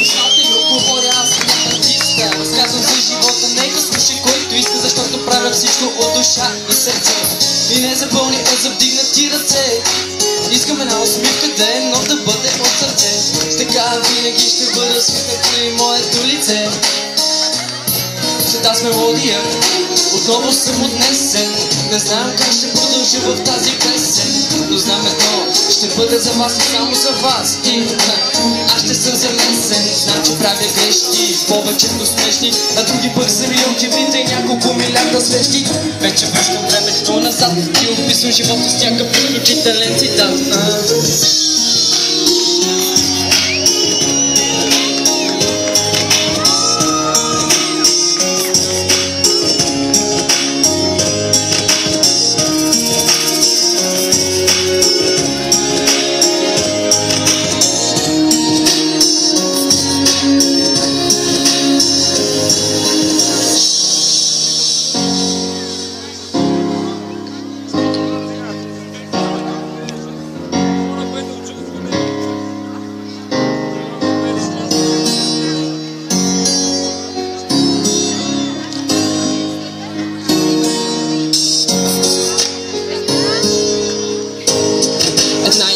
слушател, говоря аз съм артиста. Разказвам за живота, нека слушай който иска, защото правя всичко от душа и сърце. И не за болни, а за вдигнати ръце. Искам една усмивка да е, но да бъде от сърце. Така винаги ще бъда свикнато и моето лице. След аз мелодия, отново съм отнесен. Не знам как ще продължа в тази песен, но знам едно, ще бъде за вас и само за вас. И аз ще съм замесен. Знам, че правя грешки, повечето смешни, а други пък са милионки врита и няколко милиарда свещи. Вече връщам времето назад и описвам живота с някакъв изключителен цитат.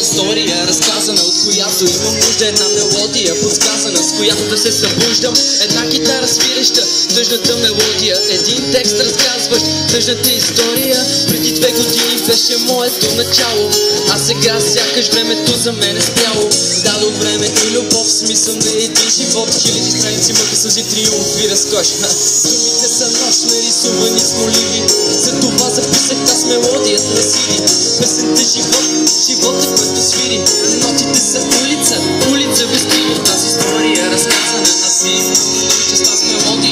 История, разказана, от която имам нужда. Една мелодия, подсказана, с която да се събуждам. Една китара свиреща, тъжната мелодия. Един текст разказващ тъжната история. Преди 2 години беше моето начало, а сега сякаш времето за мен е спряло. Дадох време и любов, смисъл на един живот. Хиляди страници мъка, сълзи, триумф и разкош. Думите са нощ, нарисувани с моливи. Затова записах аз мелодията на сиди. Песента живот, живота, който свири. Нотите са улица, улица без в тази история, разказана аз си. Частта с мелодия.